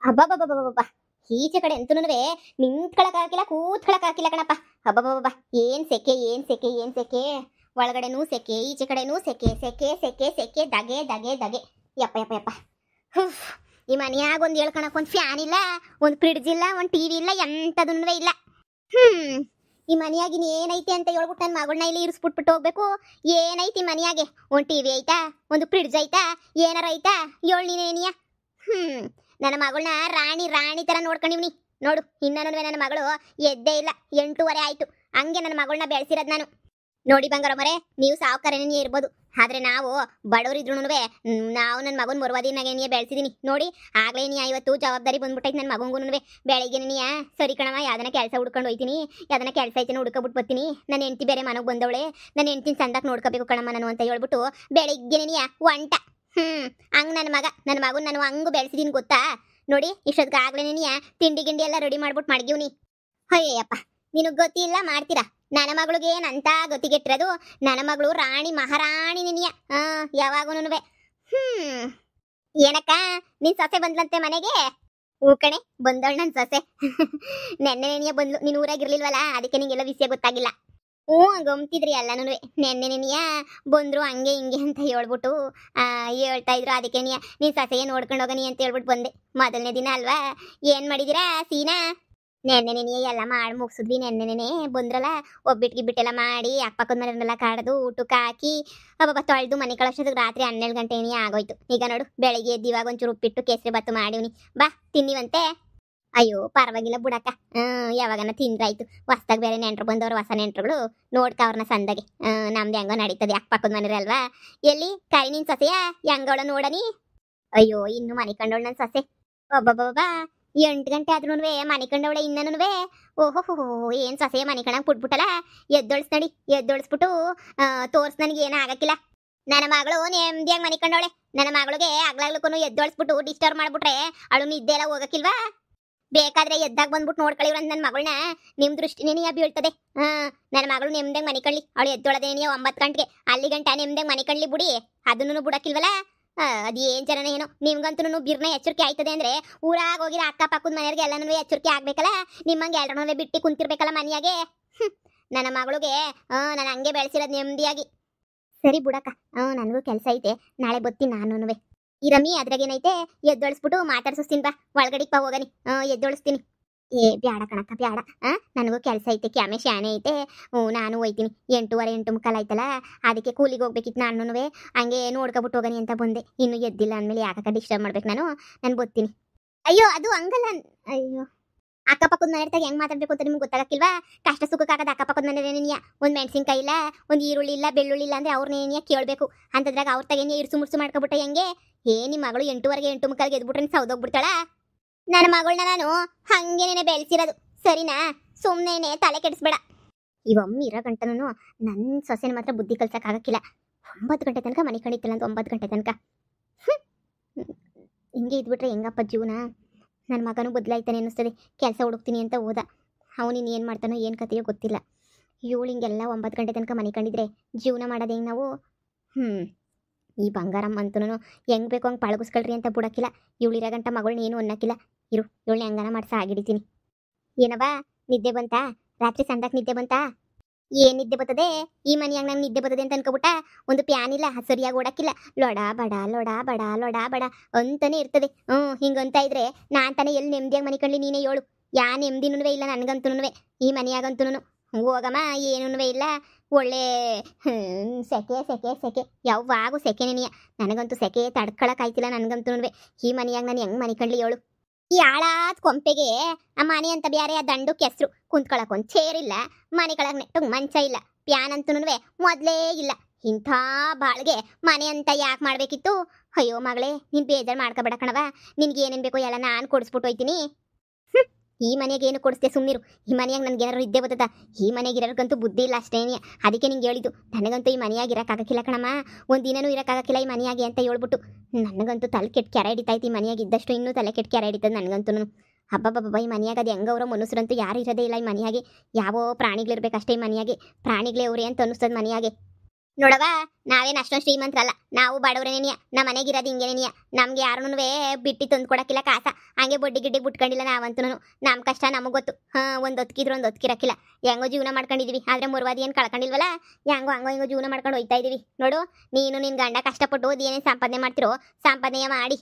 ಹಬ್ಬಬ್ಬಬ್ಬಬ್ಬಬ್ಬ ಈಚೆ ಕಡೆ ಅಂತನೂ ನಿಂತ್ಕೊಳಕ್ ಹಾಕಿಲ್ಲ ಕೂತ್ಕೊಳಕ್ ಹಾಕಿಲ್ಲ ಕಣಪ್ಪ. ಹಬ್ಬಬ್ಬಬ್ಬ ಏನ್ ಸೆಕೆ ಒಳಗಡೆನೂ ಸೆಕೆ ಈಚೆ ಕಡೆನೂ ಸೆಕೆ ಸೆಕೆ ಸೆಕೆ ಸೆಕೆ ದಗೆ ದಗೆ ದಗೆ. ಯಪ್ಪ ಯಪ್ಪ ಯಪ್ಪ. ಹುಫ್. ಈ ಮನೆಯಾಗ ಒಂದ್ ಹೇಳ್ಕೊಳಕ್ ಒಂದ್ ಫ್ಯಾನ್ ಇಲ್ಲ, ಒಂದ್ ಫ್ರಿಡ್ಜ್ ಇಲ್ಲ, ಒಂದ್ ಟಿವಿ ಇಲ್ಲ, ಎಂತದೂ ಇಲ್ಲ. ಈ ಮನೆಯಾಗಿನ ಏನೈತೆ ಅಂತ ಹೇಳ್ಬಿಟ್ಟು ನನ್ನ ಮಗಳನ್ನ ಇಲ್ಲಿ ಇರಿಸ್ಬಿಟ್ಬಿಟ್ಟು ಹೋಗ್ಬೇಕು. ಏನೈತಿ ಮನೆಯಾಗೆ? ಒಂದ್ ಟಿವಿ ಐತಾ, ಒಂದು ಫ್ರಿಡ್ಜ್ ಐತಾ, ಏನಾರ ಐತಾ? ಏಳ್ ನೀನೇನಿಯ. ನನ್ನ ಮಗಳನ್ನ ರಾಣಿ ರಾಣಿ ತರ ನೋಡ್ಕೊಂಡಿವ್ನಿ ನೋಡು. ಇನ್ನೂ ನನ್ನ ಮಗಳು ಎದ್ದೇ ಇಲ್ಲ, 8:30 ಆಯ್ತು. ಹಂಗೆ ನನ್ನ ಮಗಳನ್ನ ಬೆಳೆಸಿರೋದು ನಾನು. ನೋಡಿ ಬಂಗಾರ ಮರೆ, ನೀವು ಸಾವುಕಾರನೇ ಇರ್ಬೋದು, ಆದ್ರೆ ನಾವು ಬಡವರಿದ್ರು ನಾವು ನನ್ನ ಮಗನ ಮರುವಾದಿನಾಗೆ ಬೆಳೆಸಿದೀನಿ ನೋಡಿ. ಆಗ್ಲೇ ನೀ ಇವತ್ತು ಜವಾಬ್ದಾರಿ ಬಂದ್ಬಿಟ್ಟೈತೆ ನನ್ನ ಮಗಂಗೂ. ಬೆಳಗ್ಗೆ ನೀಯ ಸರಿ ಕಣವ, ಯಾವ್ದನ ಕೆಲಸ ಹುಡ್ಕೊಂಡು ಹೋಯ್ತೀನಿ, ಯಾವ್ದನ ಕೆಲಸ ಐತೆ ಹುಡ್ಕೊಬಿಟ್ಟು ಬರ್ತೀನಿ. ನನ್ನ ಹೆಂಡತಿ ಬೇರೆ ಮನೆಗೆ ಬಂದವಳೆ, ನನ್ನ ಹೆಂಡತಿನ ಸಂದಾಕ್ ನೋಡ್ಕೋಬೇಕು ಕಣಮ್ಮ ನಾನು ಅಂತ ಹೇಳ್ಬಿಟ್ಟು ಬೆಳಿಗ್ಗೆ ನೀಯ ಒಂಟ. ಹಂಗ್ ನನ್ನ ಮಗನ್ ನಾನು ಹಂಗು ಬೆಳೆಸಿದೀನಿ ಗೊತ್ತಾ. ನೋಡಿ ಇಷ್ಟೊತ್ತಿಗೆ ಆಗ್ಲೇ ನೀಯ ತಿಂಡಿ ಗಿಂಡಿ ಎಲ್ಲ ರೆಡಿ ಮಾಡ್ಬಿಟ್ಟು ಮಡಗಿವ್ನಿ. ಅಯ್ಯಪ್ಪ, ನಿನಗ್ ಗೊತ್ತಿಲ್ಲ ಮಾಡ್ತೀರಾ. ನನ್ನ ಮಗಳಿಗೆ ಏನಂತ ಗೊತ್ತಿಗೆಟ್ಟಿರೋದು. ನನ್ನ ಮಗಳು ರಾಣಿ ಮಹಾರಾಣಿ ನಿನಿಯ. ಯಾವಾಗೂನುವೆ. ಏನಕ್ಕ ನಿನ್ ಸೊಸೆ ಬಂದ್ಲಂತೆ ಮನೆಗೆ? ಹೂ ಕಣೆ, ಬಂದವಳು ನನ್ ಸೊಸೆ. ನೆನ್ನೆ ನೆನೆಯ ಬಂದ್ಲು, ನೀನ್ ಊರಾಗಿರ್ಲಿಲ್ವಲ್ಲ, ಅದಕ್ಕೆ ನಿಂಗೆಲ್ಲ ವಿಷಯ ಗೊತ್ತಾಗಿಲ್ಲ. ಗಮ್ತಿದ್ರಿ ಎಲ್ಲನೂ. ನೆನ್ನೆ ನೆನೆಯ ಬಂದ್ರು ಹಂಗೆ ಹಿಂಗೆ ಅಂತ ಹೇಳ್ಬಿಟ್ಟು ಹೇಳ್ತಾ ಇದ್ರು. ಅದಕ್ಕೆ ನೀನ್ ಸೊಸೆಗೆ ನೋಡ್ಕೊಂಡು ಹೋಗನಿ ಅಂತ ಹೇಳ್ಬಿಟ್ಟು ಬಂದೆ. ಮೊದಲನೇ ದಿನ ಅಲ್ವಾ. ಏನ್ ಮಾಡಿದಿರಾ ಸೀನಾ? ನೆನ್ನೆ ನೆನೆಯ ಎಲ್ಲ ಮಾಡಿ ಮುಗಿಸಿದ್ವಿ. ನೆನ್ನೆ ಬಂದ್ರಲ್ಲ, ಒಬ್ಬಿಟ್ಟಿಗೆಲ್ಲ ಮಾಡಿ ಅಕ್ಕಪಕ್ಕದ ಮನೆಯನ್ನೆಲ್ಲ ಕಾಡ್ದು ಊಟಕ್ಕೆ ಹಾಕಿ ತೊಳೆದು ಮನೆ ಕಳಿಸೋದಕ್ಕೆ ರಾತ್ರಿ 12 ಗಂಟೆ ಆಗೋಯ್ತು. ಈಗ ನೋಡು ಬೆಳಿಗ್ಗೆ ಎದ್ದು ಇವಾಗ ಒಂಚೂರು ಉಪ್ಪಿಟ್ಟು ಕೇಸರಿ ಬಾತು ಮಾಡಿವ್ನಿ. ಬಾ ತಿನ್ನಿವಂತೆ. ಅಯ್ಯೋ ಪರವಾಗಿಲ್ಲ ಬಿಡಕ್ಕ, ಯಾವಾಗನ ತಿಂದ್ರಾಯ್ತು. ಹೊಸ್ದಾಗ ಬೇರೆ ನೆಂಟ್ರು ಬಂದವ್ರು, ಹೊಸ ನೆಂಟ್ರುಗಳು ನೋಡ್ಕ ಅವ್ರನ್ನ ಸಂದಾಗೆ. ನಮ್ದು ಹೆಂಗೋ ನಡೀತದೆ, ಅಕ್ಕಪಕ್ಕದ ಮನೆ ಅಲ್ವಾ. ಎಲ್ಲಿ ಕೈ ನಿನ್ ಸೊಸೆಯ ಹೆಂಗವಳ ನೋಡನಿ. ಅಯ್ಯೋ ಇನ್ನು ಮನೆ ಕಂಡವಳು ನನ್ನ ಸೊಸೆ. ಒಬ್ಬೊಬ್ಬ 8 ಗಂಟೆ ಆದ್ರೂ ಮನೆ ಕಂಡವಳೆ ಇನ್ನೂ. ಓಹೋ ಏನ್ ಸೊಸೆಯ ಮನೆ ಕಣಂಗೆ ಪುಟ್ಬಿಟ್ಟಲ್ಲ. ಎದ್ದೊಳ್ಸ್ನಡಿ, ಎದ್ದೊಳ್ಸ್ಬಿಟ್ಟು ತೋರ್ಸ್ ನನಗೆ ಏನೂ ಆಗಕ್ಕಿಲ್ಲ. ನನ್ನ ಮಗಳು ನೆಮ್ಮದಿಯಾಗಿ ಮನೆ ಕಂಡವಳೆ. ನನ್ನ ಮಗಳಿಗೆ ಆಗ್ಲಾಗ್ಲಕ್ಕೂ ಎದ್ದೊಳ್ಸ್ಬಿಟ್ಟು ಡಿಸ್ಟರ್ಬ್ ಮಾಡ್ಬಿಟ್ರೆ ಅವಳು ನಿದ್ದೆ ಎಲ್ಲ ಹೋಗಕ್ಕಿಲ್ವಾ? ಬೇಕಾದ್ರೆ ಎದ್ದಾಗ ಬಂದ್ಬಿಟ್ಟು ನೋಡ್ಕೊಳ್ಳಿವ್ರ ನನ್ನ ಮಗಳನ್ನ. ನಿಮ್ ದೃಷ್ಟಿನೇ ಬೀಳ್ತದೆ. ನನ್ನ ಮಗಳು ನೆಮ್ಮದಿಯಾಗಿ ಮನೆ ಕಳ್ಳಿ. ಅವಳು ಎದ್ದೊಳದೇನಿಯ 9 ಗಂಟೆಗೆ, ಅಲ್ಲಿ ಗಂಟ ನೆಮ್ಮದಿಯಾಗಿ ಮನೆ ಕಳ್ಳಿ ಬಿಡಿ. ಅದನ್ನು ಬಿಡಕ್ಕಿಲ್ವಲ್ಲ. ಅದೇನ್ ಜನನ ಏನೋ. ನಿಮ್ಗಂತೂ ಬಿರ್ನ ಎಚ್ಚರಿಕೆ ಆಯ್ತದೆ ಅಂದ್ರೆ ಊರಾಗ ಹೋಗಿರೋ ಅಕ್ಕಪಕ್ಕದ ಮನೆಯವ್ರಿಗೆ ಎಲ್ಲನೂ ಎಚ್ಚರಿಕೆ ಆಗ್ಬೇಕಲ್ಲ. ನಿಮ್ಮಂಗೆ ಎಲ್ರನ್ನೂ ಬಿಟ್ಟು ಕುಂತಿರ್ಬೇಕಲ್ಲ ಮನೆಯಾಗೆ. ನನ್ನ ಮಗಳಿಗೆ ನಾನು ಹಂಗೆ ಬೆಳೆಸಿರೋದು ನೆಮ್ಮದಿಯಾಗಿ. ಸರಿ ಬಿಡಕ್ಕ, ನನಗೂ ಕೆಲಸ ಐತೆ, ನಾಳೆ ಬರ್ತೀನಿ ನಾನುನುವೆ. ಈ ರಮಿ ಅದ್ರಾಗೇನೈತೆ, ಎದ್ದೊಳಿಸ್ಬಿಟ್ಟು ಮಾತಾಡ್ಸಿಸ್ತೀನಿ ಬಾ. ಒಳಗಡಿಗೆ ಬಾ ಹೋಗನಿ, ಎದ್ದೊಳಿಸ್ತೀನಿ. ಬ್ಯಾಡ ಕಣಕ್ಕ ಬ್ಯಾಡ, ನನಗೂ ಕೆಲಸ ಐತೆ, ಕ್ಯಾಮೆ ಶಾನೆ ಐತೆ. ನಾನು ಹೋಯ್ತೀನಿ. 8:15 8:45 ಆಯ್ತಲ್ಲ, ಅದಕ್ಕೆ ಕೂಲಿಗೆ ಹೋಗ್ಬೇಕಿತ್ತು ನಾನುನುವೆ. ಹಂಗೆ ನೋಡ್ಕೊಬಿಟ್ಟು ಹೋಗನಿ ಅಂತ ಬಂದೆ. ಇನ್ನು ಎದ್ದಿಲ್ಲ ಅಂದಮೇಲೆ ಯಾಕಕ್ಕ ಡಿಸ್ಟರ್ಬ್ ಮಾಡ್ಬೇಕು ನಾನು ಬರ್ತೀನಿ. ಅಯ್ಯೋ ಅದು ಹಂಗಲ್ಲ. ಅಯ್ಯೋ ಅಕ್ಕಪಕ್ಕದ ಮನೆಯಾಗ ಹೆಂಗ್ ಮಾತಾಡ್ಬೇಕು ಅಂತ ನಿಮ್ಗೆ ಗೊತ್ತಾಗಕ್ಕಿಲ್ವಾ? ಕಷ್ಟ ಸುಖಕ್ಕಾಗದ ಅಕ್ಕಪಕ್ಕದ ಮನೆಯ ಒಂದ್ ಮೆಣಸಿನ್ಕಾಯಿ ಇಲ್ಲ, ಒಂದ್ ಈರುಳ್ಳಿ ಇಲ್ಲ, ಬೆಳ್ಳುಳ್ಳಿ ಇಲ್ಲ ಅಂದ್ರೆ ಅವ್ರನ್ನೇನಿಯ ಕೇಳಬೇಕು. ಅಂತದ್ರಾಗ ಅವ್ರ ತಗೇನಿ ಇರ್ಸು ಮುರ್ಸು ಮಾಡ್ಕೊಬಿಟ್ಟ ಹೆಂಗೆ? ನಿಮ್ಮ ಮಗಳು 8:15 8:45 ಎದ್ಬಿಟ್ರೆ ಸೌದೋಗ್ಬಿಡ್ತಾಳ. ನನ್ನ ಮಗಳನ್ನ ನಾನು ಹಂಗೇನೆ ಬೆಳೆಸಿರೋದು, ಸರಿನಾ? ಸುಮ್ಮನೆ ತಲೆ ಕೆಡಿಸ್ಬೇಡ. ಇವಮ್ಮಿ ಇರೋ ಗಂಟನೂ ನನ್ನ ಸೊಸೆನ ಮಾತ್ರ ಬುದ್ಧಿ ಕಲ್ಸಕ್ಕಾಗಕ್ಕಿಲ್ಲ. 9 ಗಂಟೆ ತನಕ ಮನೆ ಕಡಿತಿಲ್ಲ ಅಂತ 9 ಗಂಟೆ ತನಕ ಹಿಂಗೆ ಇದ್ಬಿಟ್ರೆ ಹೆಂಗಪ್ಪ ಜೀವನ? ನನ್ನ ಮಗನೂ ಬದಲಾಯ್ತಾನೆ ಅನ್ನಿಸ್ತದೆ. ಕೆಲಸ ಹುಡುಕ್ತೀನಿ ಅಂತ ಹೋದ, ಅವನಿನ್ನು ಏನು ಮಾಡ್ತಾನೋ ಏನು ಕತೆಯೋ ಗೊತ್ತಿಲ್ಲ. ಇವಳು ಹಿಂಗೆಲ್ಲ 9 ಗಂಟೆ ತನಕ ಮನೆ ಕಂಡಿದ್ರೆ ಜೀವನ ಮಾಡೋದು ಹೆಂಗೆ ನಾವು? ಈ ಬಂಗಾರಮ್ಮ ಅಂತನೂ ಹೆಂಗೆ ಬೇಕೋ ಹಂಗೆ ಪಳಗಿಸ್ಕೊಳ್ರಿ ಅಂತ ಬಿಡೋಕ್ಕಿಲ್ಲ. ಇವಳಿರೋ ಗಂಟ ಮಗಳನ್ನ ಏನು ಅನ್ನೋಕ್ಕಿಲ್ಲ. ಇರು ಇವಳನ್ನ ಹೆಂಗನ ಮಾಡ್ಸ ಆಗಿಡಿತೀನಿ. ಏನವ ನಿದ್ದೆ ಬಂತಾ? ರಾತ್ರಿ ಸಂದಾಕ್ ನಿದ್ದೆ ಬಂತಾ? ಏನು ನಿದ್ದೆ ಬರ್ತದೆ ಈ ಮನೆಯಾಗ? ನಂಗೆ ನಿದ್ದೆ ಬರ್ತದೆ ಅಂತ ಅನ್ಕೋಬಿಟ್ಟ. ಒಂದು ಪ್ಯಾನ್ ಇಲ್ಲ, ಸರಿಯಾಗಿ ಓಡಕ್ಕಿಲ್ಲ. ಲೊಡ ಬಡ ಲೊಡ ಬಡ ಲೊಡ ಬಡ ಅಂತಾನೆ ಇರ್ತದೆ. ಹಿಂಗಂತ ಇದ್ರೆ ನಾನು ತಾನೇ ಎಲ್ಲಿ ನೆಮ್ಮದಿಯಾಗಿ ಮನೆ ಕಂಡ್ಲಿ? ನೀನೇ ಹೇಳು. ಯಾ ನೆಮ್ಮದಿನೂ ಇಲ್ಲ ನನಗಂತೂ ಈ ಮನೆಯಾಗಂತೂ. ಹೋಗಮ್ಮ ಏನೂ ಇಲ್ಲ. ಒಳ್ಳೆ ಸೆಕೆ ಸೆಕೆ ಸೆಕೆ, ಯಾವಾಗೂ ಸೆಕೆನೇನಿಯ. ನನಗಂತೂ ಸೆಕೆ ತಡ್ಕೊಳಕ್ಕಾಯ್ತಿಲ್ಲ ನನಗಂತೂ. ಈ ಮನೆಯಾಗ ನಾನು ಹೆಂಗೆ ಮನೆ ಕಂಡ್ಲಿ ಹೇಳು? ಈ ಆಳಾದ ಕೊಂಪೆಗೆ ಆ ಮನೆ ಅಂತ ಬೇರೆ, ಆ ದಂಡು ಕೆಸರು, ಕುಂತ್ಕೊಳಕ್ ಒಂದು ಚೇರ್ ಇಲ್ಲ, ಮನೆ ಕಳಕ್ ನೆಟ್ಟಗೆ ಮಂಚ ಇಲ್ಲ, ಪ್ಯಾನ್ ಅಂತೂ ಮೊದಲೇ ಇಲ್ಲ. ಇಂಥ ಬಾಳ್ಗೆ ಮನೆ ಅಂತ ಯಾಕೆ ಮಾಡಬೇಕಿತ್ತು? ಅಯ್ಯೋ ಮಗಳೇ, ನೀನು ಬೇಜಾರು ಮಾಡ್ಕೊಬೇಡ ಕಣವ. ನಿನ್ಗೆ ಏನೇನು ಬೇಕೋ ಎಲ್ಲ ನಾನು ಕೊಡಿಸ್ಬಿಟ್ಟು ಹೋಯ್ತೀನಿ. ಈ ಮನೆಗೆ ಏನು ಕೊಡಿಸ್ದೆ ಸುಮ್ಮನಿರು. ಈ ಮನೆಯಾಗ ನನಗೇನಾರು ಇದ್ದೇ ಬರ್ತದ? ಈ ಮನೆಗೆ ಇರೋರ್ಗಂತೂ ಬುದ್ಧಿ ಇಲ್ಲ ಅಷ್ಟೇನೇ. ಅದಕ್ಕೆ ನಿಂಗೆ ಹೇಳಿದ್ದು, ನನಗಂತೂ ಈ ಮನೆಯಾಗಿ ಇರೋಕ್ಕಾಗಕ್ಕಿಲ್ಲ ಕಣಮ್ಮ. ಒಂದು ದಿನನೂ ಇರೋಕ್ಕಾಗಕ್ಕಿಲ್ಲ ಈ ಮನೆಯಾಗೆ ಅಂತ ಹೇಳ್ಬಿಟ್ಟು. ನನಗಂತೂ ತಲೆ ಕೆಟ್ಟು ಕೆರೆ ಹಿಡಿತೈತಿ. ಈ ಮನೆಯಾಗ ಇದ್ದಷ್ಟು ಇನ್ನೂ ತಲೆ ಕೆಟ್ಟು ಕೆರೆ ಹಿಡಿತದೆ ನನಗಂತೂ. ಹಬ್ಬಬ್ಬಬ್ಬ ಈ ಮನೆಯಾಗ ಅದು ಹೆಂಗವ್ರ ಮನುಷ್ಯರಂತೂ ಯಾರು ಇರೋದೇ ಇಲ್ಲ ಈ ಮನೆಯಾಗೆ. ಯಾವೋ ಪ್ರಾಣಿಗಳಿರ್ಬೇಕಷ್ಟೇ ಈ ಮನೆಯಾಗೆ. ಪ್ರಾಣಿಗಳೇ ಅವ್ರೆ ಅಂತ ಅನ್ನಿಸ್ತದೆ ಮನೆಯಾಗೆ. ನೋಡವ, ನಾವೇನು ಅಷ್ಟೊಂದು ಶ್ರೀಮಂತರಲ್ಲ, ನಾವು ಬಡವ್ರೇನೇನಿಯ. ನಮ್ಮ ಮನೆಗಿರೋದು ಹಿಂಗೇನೇನಿಯ. ನಮ್ಗೆ ಯಾರನ್ನೂ ಬಿಟ್ಟು ತಂದು ಕೊಡಕ್ಕಿಲ್ಲ ಕಾಸ. ಹಂಗೆ ಬಡ್ಡಿ ಗಿಡ್ಡಿ ಬಿಟ್ಕೊಂಡಿಲ್ಲ ನಾವಂತೂ. ನಮ್ಮ ಕಷ್ಟ ನಮಗೆ ಗೊತ್ತು. ಒಂದು ಹೊತ್ತಿಗಿದ್ರು ಒಂದು ಹೊತ್ತಿಗಿರಕ್ಕಿಲ್ಲ. ಹೆಂಗೋ ಜೀವನ ಮಾಡ್ಕೊಂಡಿದೀವಿ. ಆದ್ರೆ ಮುರ್ವಾದಿ ಏನು ಕಳ್ಕೊಂಡಿಲ್ವಲ್ಲ, ಹೆಂಗೋ ಹಂಗೋ ಹಿಂಗೋ ಜೀವನ ಮಾಡ್ಕೊಂಡು ಹೋಯ್ತಾ ಇದೀವಿ. ನೋಡು, ನೀನು ನಿನ್ನ ಗಂಡ ಕಷ್ಟಪಟ್ಟು ಓದಿ ಏನೇನು ಸಂಪಾದನೆ ಮಾಡ್ತಿರೋ ಸಂಪಾದನೆ ಮಾಡಿ.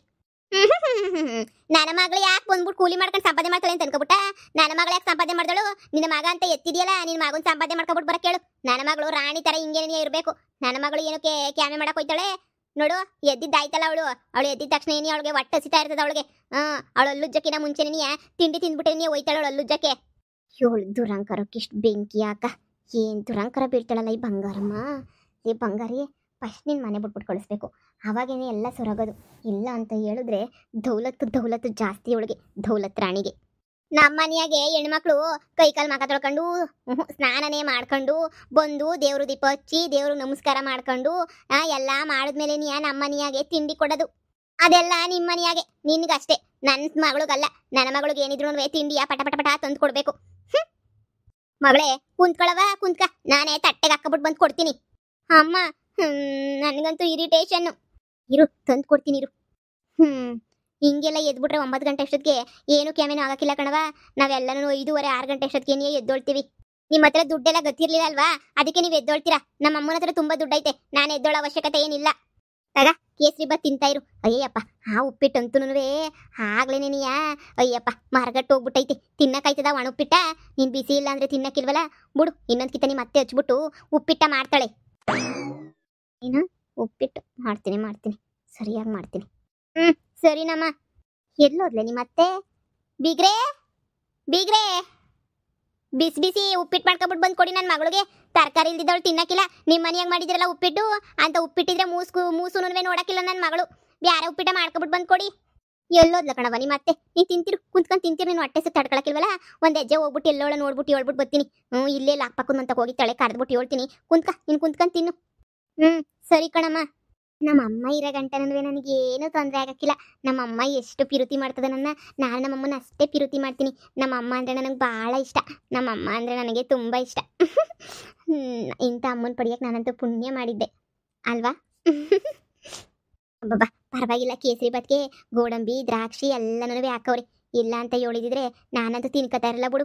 ನನ್ನ ಮಗಳು ಯಾಕೆ ಬಂದ್ಬಿಟ್ಟು ಕೂಲಿ ಮಾಡ್ಕೊಂಡು ಸಂಪಾದನೆ ಮಾಡ್ತಾಳೆ ಅಂತ ಅನ್ಕೋಬಿಟ್ಟ? ನನ್ನ ಮಗಳು ಯಾಕೆ ಸಂಪಾದನೆ ಮಾಡ್ದಳು? ನಿನ್ನ ಮಗ ಅಂತ ಎತ್ತಿದೆಯಲ್ಲ, ನಿನ್ನ ಮಗನ ಸಂಪಾದನೆ ಮಾಡ್ಕೊಬಿಟ್ಟು ಬರಕ್ಕೆ ಹೇಳು. ನನ್ನ ಮಗಳು ರಾಣಿ ತರ ಹಿಂಗೇನೇ ಇರಬೇಕು. ನನ್ನ ಮಗಳು ಏನಕ್ಕೆ ಕ್ಯಾಮೆ ಮಾಡಕ್ ಹೋಯ್ತಾಳೆ? ನೋಡು, ಎದ್ದಿದ್ದಾಯ್ತಲ್ಲ ಅವಳು ಎದ್ದಿದ ತಕ್ಷಣ ಏನಿ ಅವಳಿಗೆ ಹೊಟ್ಟೆ ಹಸಿತಾ ಇರ್ತದೆ ಅವಳಿಗೆ. ಅವಳು ಅಲ್ಲುಜ್ಜಕ್ಕಿನ ಮುಂಚೆನೇ ತಿಂಡಿ ತಿಂದ್ಬಿಟ್ಟೆ ಹೋಯ್ತಾಳೆ ಅವಳು ಅಲ್ಲುಜ್ಜಕ್ಕೆ. ಇವಳು ದುರಂಕರಕ್ಕೆ ಇಷ್ಟು ಬೆಂಕಿ ಯಾಕ? ಏನು ದುರಂಕರ ಬೀಳ್ತಾಳಲ್ಲ ಈ ಬಂಗಾರಮ್ಮ. ಈ ಬಂಗಾರಿ ಫಸ್ಟ್ ನಿನ್ನ ಮನೆ ಬಿಟ್ಬಿಟ್ಟು ಕಳಿಸ್ಬೇಕು. ಅವಾಗೇನೆ ಎಲ್ಲ ಸೊರಗೋದು. ಇಲ್ಲ ಅಂತ ಹೇಳಿದ್ರೆ ದೌಲತ್ತು ಜಾಸ್ತಿ ಅವಳಿಗೆ, ದೌಲತ್ ರಾಣಿಗೆ. ನಮ್ಮ ಮನೆಯಾಗೆ ಹೆಣ್ಮಕ್ಳು ಕೈಕಾಲು ಮಕ ತೊಳ್ಕೊಂಡು ಸ್ನಾನನೇ ಮಾಡ್ಕೊಂಡು ಬಂದು ದೇವ್ರು ದೀಪ ಹಚ್ಚಿ ದೇವ್ರು ನಮಸ್ಕಾರ ಮಾಡ್ಕೊಂಡು ಎಲ್ಲ ಮಾಡಿದ್ಮೇಲೆ ನಮ್ಮ ಮನೆಯಾಗೆ ತಿಂಡಿ ಕೊಡೋದು. ಅದೆಲ್ಲ ನಿಮ್ಮ ಮನೆಯಾಗೆ ನಿನ್ಗಷ್ಟೇ. ನನ್ನ ಮಗಳಿಗಲ್ಲ. ನನ್ನ ಮಗಳಿಗೆ ಏನಿದ್ರು ತಿಂಡಿಯ ಪಟ ಪಟ ಪಟ ತಂದು ಕೊಡ್ಬೇಕು. ಮಗಳೇ ಕುಂತ್ಕೊಳವ, ಕುಂತ್ಕ. ನಾನೇ ತಟ್ಟೆಗೆ ಹಾಕಬಿಟ್ಟು ಬಂದು ಕೊಡ್ತೀನಿ. ಅಮ್ಮ, ನನಗಂತೂ ಇರಿಟೇಷನ್ನು. ಇರು, ತಂದು ಕೊಡ್ತೀನಿ ಇರು. ಹಿಂಗೆಲ್ಲ ಎದ್ಬಿಟ್ರೆ 9 ಗಂಟೆ ಅಷ್ಟೊತ್ತಿಗೆ ಏನು ಕ್ಯಾಮೇನೂ ಆಗಕ್ಕಿಲ್ಲ ಕಣವ. ನಾವೆಲ್ಲನೂ 5:30 6 ಗಂಟೆ ಅಷ್ಟೊತ್ತಿಗೆ ಎದ್ದೊಳ್ತೀವಿ. ನಿಮ್ಮ ಹತ್ರ ದುಡ್ಡೆಲ್ಲ ಗೊತ್ತಿರ್ಲಿಲ್ಲ ಅಲ್ವಾ, ಅದಕ್ಕೆ ನೀವು ಎದ್ದೊಳ್ತೀರಾ. ನಮ್ಮ ಅಮ್ಮನ ಹತ್ರ ತುಂಬಾ ದುಡ್ಡೈತೆ, ನಾನು ಎದ್ದೋಳ ಅವಶ್ಯಕತೆ ಏನಿಲ್ಲ. ತಗ, ಕೇಸರಿ ಬಾತ್ ತಿಂತಾ ಇರು. ಅಯ್ಯಪ್ಪ, ಆ ಉಪ್ಪಿಟ್ಟಂತೂ ಆಗ್ಲೇನೇನಿಯ. ಅಯ್ಯಪ್ಪ, ಮಾರ್ಗಟ್ಟು ಹೋಗ್ಬಿಟ್ಟೈತೆ. ತಿನ್ನಕ್ಕಾಯ್ತದ ಒಣ ಉಪ್ಪಿಟ್ಟ? ನೀನು ಬಿಸಿ ಇಲ್ಲ ಅಂದ್ರೆ ತಿನ್ನಕ್ಕಿಲ್ವಲ್ಲ, ಬಿಡು. ಇನ್ನೊಂದು ಕಿತ್ತ ನಿಮ್ಮ ಅತ್ತೆ ಹಚ್ಬಿಟ್ಟು ಉಪ್ಪಿಟ್ಟ ಮಾಡ್ತಾಳೆ. ನೀನು ಉಪ್ಪಿಟ್ಟು ಮಾಡ್ತೀನಿ, ಸರಿಯಾಗಿ ಮಾಡ್ತೀನಿ. ಸರಿನಮ್ಮ. ಎಲ್ಲೋದ್ಲೆ ನಿಮ್ಮ ಅತ್ತೆ? ಬೀಗ್ರೆ ಬಿಸಿ ಬಿಸಿ ಉಪ್ಪಿಟ್ಟು ಮಾಡ್ಕೊಬಿಟ್ಟು ಬಂದು ಕೊಡಿ ನನ್ನ ಮಗಳಿಗೆ. ತರಕಾರಿ ಇಲ್ದಿದ್ದವಳು ತಿನ್ನಕ್ಕಿಲ್ಲ. ನಿಮ್ಮ ಮನೆಯಾಗ ಮಾಡಿದ್ರಲ್ಲ ಉಪ್ಪಿಟ್ಟು, ಅಂತ ಉಪ್ಪಿಟ್ಟಿದ್ರೆ ಮೂಸುನುವೆ ನೋಡಕ್ಕಿಲ್ಲ ನನ್ನ ಮಗಳು. ಬ್ಯಾರೆ ಉಪ್ಪಿಟ್ಟ ಮಾಡ್ಕೊಬಿಟ್ಟು ಬಂದು ಕೊಡಿ. ಎಲ್ಲೋದ್ಲ ಕಣವ ನಿಮ್ಮ ಅತ್ತೆ? ನೀನು ತಿಂತಿರು, ಕುಂತ್ಕೊಂಡು ತಿಂತಿರು. ನೀನು ಹೊಟ್ಟೆ ಸುತ್ತ ತಡ್ಕೊಳಕ್ಕಿಲ್ವಲ್ಲ, ಒಂದು ಹೆಜ್ಜೆ ಹೋಗ್ಬಿಟ್ಟು ಎಲ್ಲೋಳ ನೋಡ್ಬಿಟ್ಟು ಹೇಳ್ಬಿಟ್ಟು ಬರ್ತೀನಿ. ಇಲ್ಲೇ ಲಾಕ್ಪಾಕೊಂಡು ಅಂತ ಹೋಗಿ ತಳೆ ಕರೆದ್ಬಿಟ್ಟು ಹೇಳ್ತೀನಿ. ನೀನು ಕುಂತ್ಕೊಂಡು ತಿನ್ನು. ಸರಿ ಕಣಮ್ಮ. ನಮ್ಮ ಅಮ್ಮ ಇರೋ ಗಂಟನೂ ನನಗೇನು ತೊಂದರೆ ಆಗಕ್ಕಿಲ್ಲ. ನಮ್ಮಮ್ಮ ಎಷ್ಟು ಪಿರುತಿ ಮಾಡ್ತದೆ ನಾನು ನಮ್ಮಮ್ಮನ ಅಷ್ಟೇ ಪಿರುತಿ ಮಾಡ್ತೀನಿ. ನಮ್ಮಮ್ಮ ಅಂದರೆ ನನಗೆ ಭಾಳ ಇಷ್ಟ. ನಮ್ಮಮ್ಮ ಅಂದರೆ ನನಗೆ ತುಂಬ ಇಷ್ಟ. ಇಂಥ ಅಮ್ಮನ ಪಡಿಯೋಕೆ ನಾನಂತೂ ಪುಣ್ಯ ಮಾಡಿದ್ದೆ ಅಲ್ವಾ? ಅಬ್ಬಬ್ಬಾ, ಪರವಾಗಿಲ್ಲ. ಕೇಸರಿ ಬಾತ್ಗೆ ಗೋಡಂಬಿ ದ್ರಾಕ್ಷಿ ಎಲ್ಲನೂ ಹಾಕವ್ರಿ. ಇಲ್ಲ ಅಂತ ಹೇಳಿದಿದ್ರೆ ನಾನಂತೂ ತಿನ್ಕೋತಾ ಇರಲ್ಲ ಬಿಡು.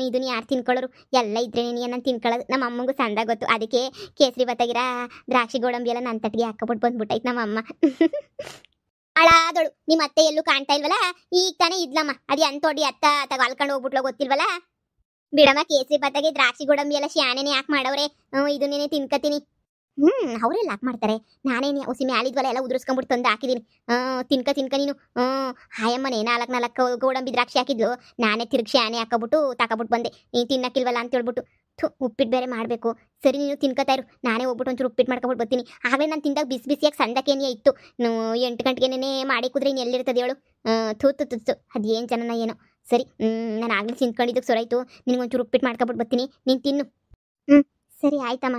ಇದನ್ನ ಯಾರು ತಿನ್ಕೊಳ್ಳೋರು? ಎಲ್ಲ ಇದ್ರೆ ನಾನು ತಿನ್ಕೊಳ್ಳೋದು. ನಮ್ಮ ಅಮ್ಮಂಗೂ ಸಂದ ಗೊತ್ತು. ಅದಕ್ಕೆ ಕೇಸರಿ ಬಾತಾಗಿರ ದ್ರಾಕ್ಷಿ ಗೋಡಂಬಿ ಎಲ್ಲ ನನ್ನ ತಟ್ಟಿಗೆ ಹಾಕಬಿಟ್ಟು ಬಂದ್ಬಿಟ್ಟೈತೆ ನಮ್ಮ ಅಮ್ಮ. ಅಳಾದಳು. ನಿಮ್ಮ ಅತ್ತೆ ಎಲ್ಲೂ ಕಾಣ್ತಾ ಇಲ್ವಲ್ಲ? ಈಗ ತಾನೇ ಇದ್ಲಮ್ಮ. ಅದು ಎಂತೋಡಿ ಅತ್ತ ಅಲ್ಕೊಂಡು ಹೋಗ್ಬಿಟ್ಲೋ ಗೊತ್ತಿಲ್ವಲ್ಲ. ಬಿಡಮ್ಮ, ಕೇಸರಿ ಬಾತಾಗೆ ದ್ರಾಕ್ಷಿ ಗೋಡಂಬಿ ಎಲ್ಲ ಶಾನೆನೇ ಯಾಕೆ ಮಾಡವ್ರೆ? ಇದನ್ನೇನೆ ತಿನ್ಕತೀನಿ. ಅವರೆಲ್ಲ ಯಾಕೆ ಮಾಡ್ತಾರೆ? ನಾನೇನು ಹೊಸಿ ಮ್ಯಾಲಿದ್ವಲ್ಲ ಎಲ್ಲ ಉದುರಿಸ್ಕೊಂಡ್ಬಿಟ್ಟು ತಂದು ಹಾಕಿದ್ದೀನಿ. ತಿನ್ಕ ನೀನು. ಹಾಯಮ್ಮನೇ 4 ಗೋಡಂಬಿ ದ್ರಾಕ್ಷಿ ಹಾಕಿದ್ಲು. ನಾನೇ ತಿರುಗಿ ಶಾನೆ ಹಾಕೋಬಿಟ್ಟು ತಗೊಬಿಟ್ಟು ಬಂದೆ. ನೀನು ತಿನ್ನಕ್ಕಿಲ್ವಲ್ಲ ಅಂತ ಹೇಳ್ಬಿಟ್ಟು. ಉಪ್ಪಿಟ್ಟು ಬೇರೆ ಮಾಡಬೇಕು. ಸರಿ, ನೀನು ತಿನ್ಕೋತಾ ಇರು. ನಾನೇ ಹೋಗ್ಬಿಟ್ಟು ಒಂಚೂರು ಉಪ್ಪಿಟ್ಟು ಮಾಡ್ಕೊಬಿಟ್ಟು ಬರ್ತೀನಿ. ಆಗಲೇ ನಾನು ತಿಂದಾಗ ಬಿಸಿ ಬಿಸಿಯಾಗಿ ಸಂದಕ್ಕೇನೇ ಇತ್ತು. 8 ಗಂಟೆಗೇನೇ ಮಾಡಿ ಕುದ್ರೆ ಇನ್ನು ಎಲ್ಲಿರ್ತದೆ ಹೇಳು? ತುತ್ತು ಅದೇನು ಜನನ ಏನೋ. ಸರಿ, ನಾನು ಆಗಲೇ ತಿನ್ಕೊಂಡಿದ್ದಕ್ಕೆ ಸೊರಾಯ್ತು. ನಿನಗೊಂಚೂರು ಉಪ್ಪಿಟ್ಟು ಮಾಡ್ಕೊಬಿಟ್ಟು ಬರ್ತೀನಿ. ನೀನು ತಿನ್ನು. ಸರಿ ಆಯ್ತಮ್ಮ.